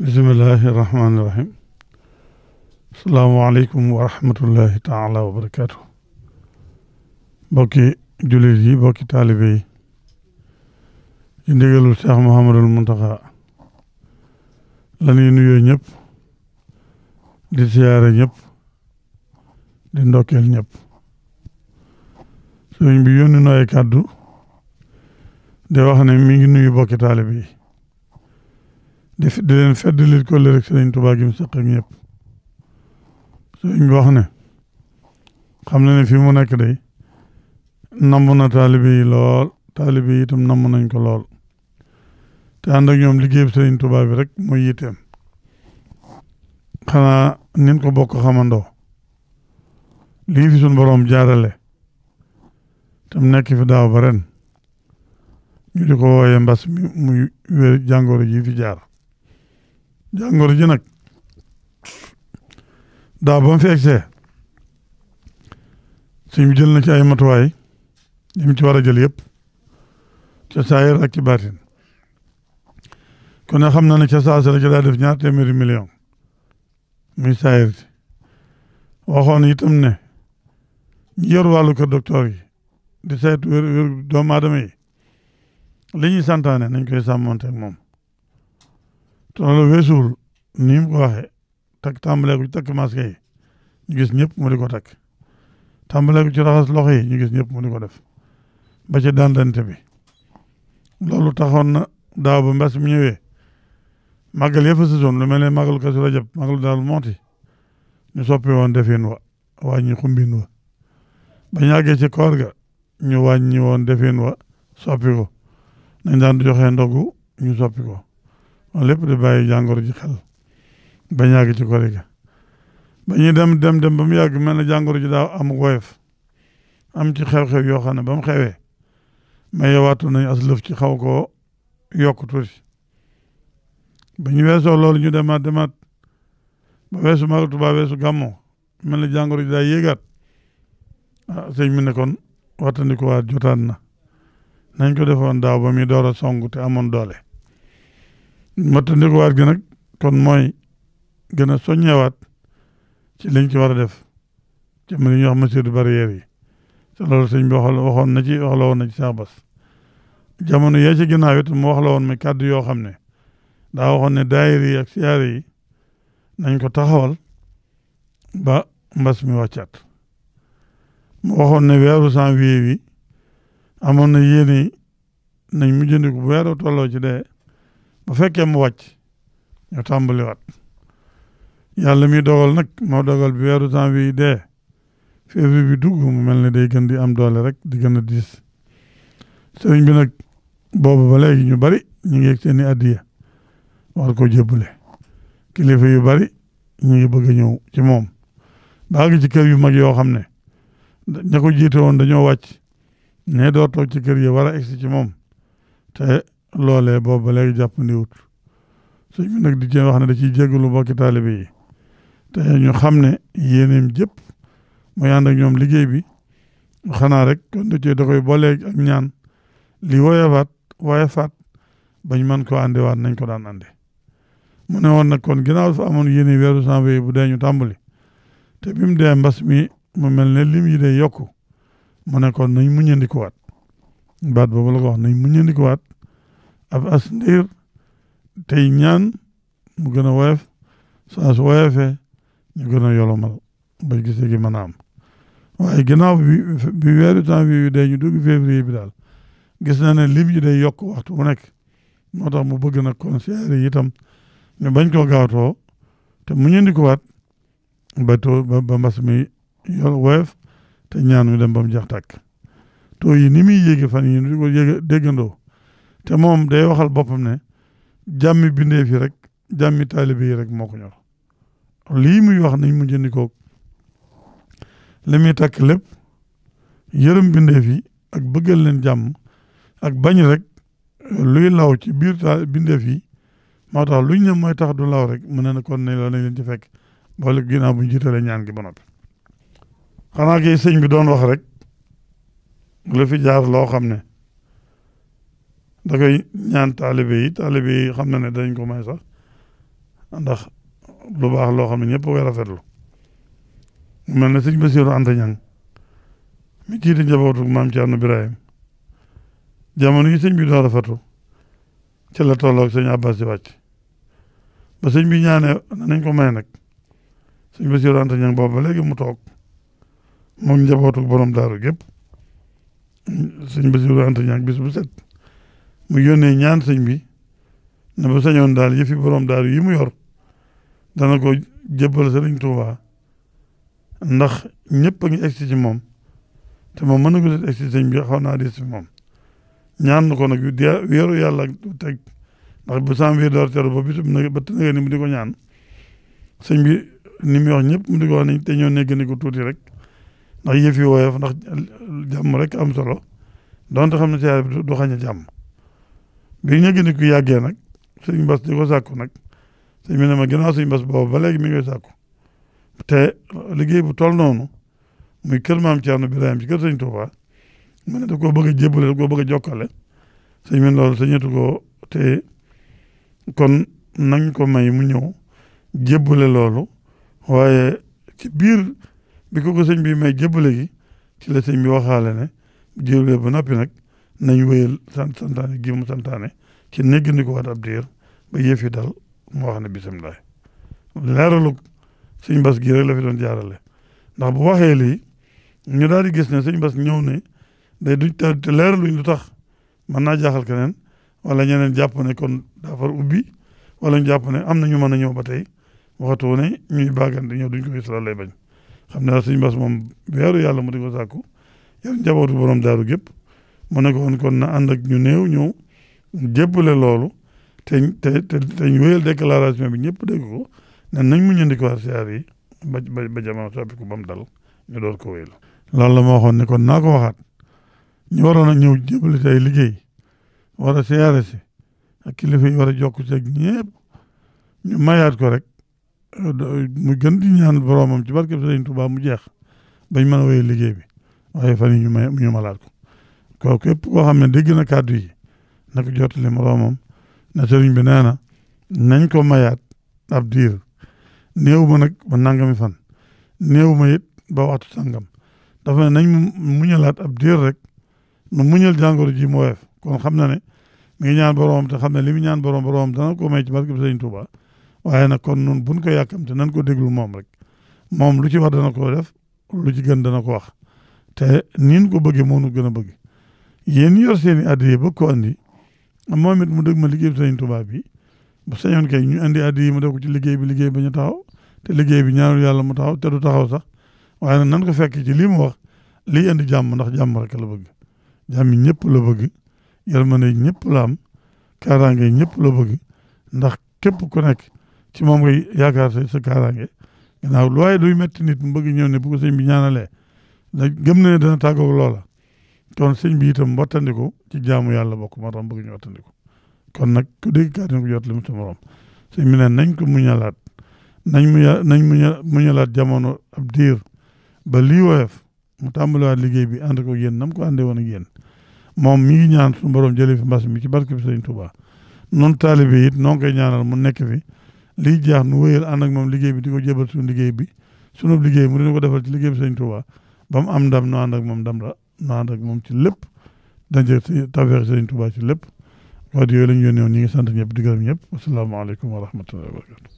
bismillahi rahmaani rahim asalaamaaleykum wa rahmatullahi taala wa barakaatu bokki jullit yi bokki taalibe yi ci ndigalul Cheikh Mouhamadul Muntaxa la ñuy nuyoo ñëpp di siyaare ñëpp di ndokkeel ñëpp sëriñ bi yónni na ay kàddu di wax ne mi ngi nuyu bokki taalibe yi di leen feddali ko rek sëriñ Tuubaa gi mu seq ak ñëpp sëriñ bi wax ne xam na ne fi mu nekk day namm na taalibe yi lool taalibe yi itam namm nañ ko lool te ànd ak ñoom liggéeyub sëriñ Tuubaa bi rek mooy yitteem xanaa nin ko bokk xamandoo lii fi suñ boroom jaarale tam nekk fi daaw ba ren ñu di ko wooyee mbas mi muy wér jàngoro ji fi jaar jàngoro ji nag daaw ba mu fi egsee suñ jël na ci ay matuwaay yi mu ci war a jël yëpp ca saayir ak ci baatin kon ne xam na ne ca saasa la ci daa def ñaar téeméeri million muy saayir si waxoon itam ne ñi yor wàllu kër docteur yi di saytu wér doomu aadama yi li ñuy santaane nañ koy sàmmonte ak moom te loolu weesuwul ni mu ko waxee takk tàmbalee ko ci takk masque yi ñu gis ñëpp mu di ko takk tàmbalee ko ci raxas loxo yi ñu gis ñëpp mu di ko def ba ci dandante bi loolu taxoon na daaw ba mbas mi ñëwee màggal yëpp saison lu mel ne màggal Kazu Rajab màggal daal mooti ñu soppi woon defin wa wàññi xumbin wa ba ñu àggee ci koor ga ñu wàññi woon defin wa soppi ko nañ daan joxe ndogu ñu soppi ko lépp di bàyyi jàngoro ji xel ba ñu àgg ci koor ga ba ñuy dem ba mu yàgg mel na jàngoro ji daaw am woyof am ci xew-xew yoo xam ne ba mu xewee mais yowaatu nañ as lëf ci xaw koo yokk tuuti ba ñu weesoo loolu ñu demaat ba weesu Magal Tuubaa weesu gàmmoo mel na jàngoro ji daa yéegaat sëñ mi ne kon wattandi ko waat jotaat na nañ ko defoon daaw ba muy door a song te amoon doole wattandi ko waat gi nag kon mooy gën a soññewaat ci liñ ci war a def ci li ñuy wax mesures barrières yi te loolu sëñ bi waxoon na ci wax la woon na ci Cheikh Bass jamono yee ci ginnaaw it mu wax la woon mi kàddu yoo xam ne daa waxoon ne daayira yi ak siyaare yi nañ ko taxawal ba mbas mi wàccaat mu waxoon ne weeru janvier wi amoon na yéene nañ mujjandiku bu weeru tolloo ci dee bu fekkee mu wàcc ñu tàmbaliwaat yàlla mi dogal nag moo dogal bi weeru janvier yi dee février bi dugg mu mel ne day gën di am doole rek di gën a diis sëriñ bi nag boobu ba léegi ñu bari ñu ngi yegg seeni addiya war ko jébbale kilifa yu bari ñu ngi bëgg a ñëw ci moom baagi ci kër yu mag yoo xam ne ña ko jiite woon dañoo wàcc ne doo toog ci kër yi war a egsi ci moom te loolee boobu ba léegi jàppandiwut sëñ bi nag di cee wax ne da ciy jéggalu bokki taalibe yi te ñu xam ne yéeneem jëpp mooy ànd ak ñoom liggéey bi xanaa rek kon da koy booleeg ak ñaan li woyofaat bañ mën ko àndewaat nañ ko daan ànde mu ne woon nag kon ginnaaw fa amoon yéene weeru janvier bu dee ñu tàmbali te bi mu dee mbas mi mu mel ne lim yi day yokku mu ne kon nañ muñandikuwaat baat boobu la ko wax nañ muñandikuwaat ab as ndiir tey ñaan mu gën a woyof saa su woyofee ñu gën a yolomal ba gisee gi mën a am waaye ginnaaw bi weeru janvier bi dee ñu dugg février bi daal gis na ne lim yi day yokk waxtu bu nekk moo tax mu bëgg nag conseillers yi itam ñu bañ koo gaawtoo te muñandikuwaat ba mbas mi yor woyof te ñaan mi dem ba mu jeex tàkk taux yi ni muy yéege fan yi ñu di ko yéege déggandoo te moom day waxal boppam ne jàmmi bindee fi rek jàmmi taalibe yi rek moo ko ñor lii muy wax nañ mu jëndikoo li muy takk lépp yërëm bindee fi ak bëggal leen jàmm ak bañ rek luy law ci biir bindee fi moo tax luñ ne mooy tax du law rek mu ne na kon ne la nañ leen ci fekk boole ginnaaw bu ñu jiitalee ñaan gi ba noppi xanaa kay sëñ bi doon wax rek lu fi jaar loo xam ne da koy ñaan taalibe yi xam na ne dañ ko may sax ndax lu baax loo xam ne ñëpp koy rafetlu mu mel ne sëñ Bassirou Anta Niang mi jiite njabootu maam Thierno Birahim jamono yi sëñ bi doon rafetlu ci la tolloog sëñ Abbas di wàcc ba sëñ bi ñaanee nañ ko may nag sëñ Bassirou Anta Niang boobu ba léegi mu toog moom njabootu borom daaru gépp sëñ Bassirou Anta Niang bis bu set mu yónnee ñaan sëñ bi ne ba sañoon daal yëfi borom daaru yi mu yor dana ko jébbal Sëriñ Tuubaa ndax ñëpp a ngi egsi ci moom te moom mën na ko egsi ci sëñ bi xaw naa di si moom ñaan na ko nag weeru yàlla teg ndax bu janvier door teru ba bisub na ba tënga ni mu di ko ñaan sëñ bi ni muy wax ñëpp mu di ko wax ni te ñoo negg ni ko tuuti rek ndax yëf yi woyof ndax jàmm rek am solo donte xam ne siyaare bi du xañ a jàmm bi ñu gën ko yàggee nag sëñ Bass di ko sàkku nag sëñ bi ne ma ginnaaw sëñ Bass boobu ba léegi mi ngi koy sàkku te liggéey bu toll noonu muy kër maam Thierno Birahim ci kër sëñ Touba mu ne daf koo bëgg a jébbale daf koo bëgg a jokkale sëñ bi loolu sëñatu ko te kon nañ ko may mu ñëw jébbale loolu waaye ci biir bi ko sëñ bi may jébbale gi ci la sëñ bi waxaale ne jébbale ba noppi nag nañ wéyal santaane gi mu santaane ci néggandi ko waat ab diir ba yëf yi dal mu wax ne bisimilah leeralu sëñ Bass gi rek la fi doon jaarale ndax bu waxee lii ñu daal di gis ne sëñ Bass ñëw ne day duñ te leeraluñ lu tax mën naa jaaxal keneen wala ñeneen jàpp ne kon daa far ubbi wala ñu jàpp ne am na ñu mën a ñëw ba tey waxatu ne ñuy bàggante ñëw duñ ko gis la lay bañ xam ne daal sëñ Bass moom weeru yàlla mu di ko sàkku yor njabootu borom daaru gépp mu ne ko woon kon na ànd ak ñu néew ñëw jébbale loolu te ñu wéyal déclaration bi ñëpp dégg ko ne nañ mu ñëndi ko war siyaar yi ba jamono soppiku ba mu dal ñu door ko wéyal loolu la ma waxoon ne kon naa ko waxaat ñu waroon a ñëw jébbale tey liggéey war a siyaare si ak kilifa yi war a jokk ci ak ñëpp ñu mayaat ko rek mu gën di ñaan boromam ci barkeb Sëriñ Tuubaa mu jeex bañ mën a wéyal liggéey bi waaye fan yi ñu malaat ko képp koo xam ne dégg na kàddu yi na ko jottali moroomam ne sëriñ bi nee na nañ ko mayaat ab diir néew ma nag ba nangami fan néew ma it ba waxtu sangam dafa ne nañ muñalaat ab diir rek nu muñal jàngoro ji mu woyof kon xam na ne mi ngi ñaan boroomam te xam ne li mu ñaan boroomam dana ko may ci barke bi Sëriñ Tuubaa waaye nag kon nun buñ ko yàkkamte nañ ko déglu moom rek moom lu ci war dana ko def lu ci gën dana ko wax te niin ko bëggee moo nu gën a bëgg yéen yor seen i addiya bëgg ko andi moom it mu dëgg ma liggéey bi Sëriñ Tuubaa bi bu sañoon kay ñu andi addiya mu def ko ci liggéey bi ba ñu taxaw te liggéey bi ñaanul yàlla mu taxaw te du taxaw sax waaye nag nan ko fekk ci lii mu wax lii andi jàmm ndax jàmm rek la bëgg jàmm yi ñëpp la bëgg yërmande ñëpp la am kaaraange ñëpp la bëgg ndax képp ku nekk ci moom ngay yaakaar sa kaaraange gannaaw lu waaye duy metti nit mu bëgg ñëw ne bu ko sëñ bi ñaanalee da gëm na ne dana tàggoog loola kon sëñ bi itam wattandiku ci jaamu yàlla bokk moo tax bëgg ñu wattandiku kon nag ku dégg kàddu na ko jot li mu sa morom sëñ bi ne nañ ko muñalaat nañ muñalaat jamono ab diir ba lii woyof mu tàmbaliwaat liggéey bi ànd ko yéen nam ko àndee woon ak yéen moom mi ngi ñaan suñu borom jëlee fi mbas mi ci barke bi Sëriñ Tuubaa noonu taalibe it noo ngi koy ñaanal mu nekk fi liy jaax nu wéyal ànd ak moom liggéey bi di ko jébal suñu liggéey bi sunu liggéey mu dina ko defal ci liggéey bi Sëriñ Tuubaa ba mu am ndam nu ànd ak moom ndam la nu ànd ak moom ci lépp daje tawfeex Sëriñ Tuubaa ci lépp wax yooyu la ñu yónnee woon ñi ngi sant ñëpp di gërëm ñëpp asalaamaaleykum wa rahmatullahi wa barakatu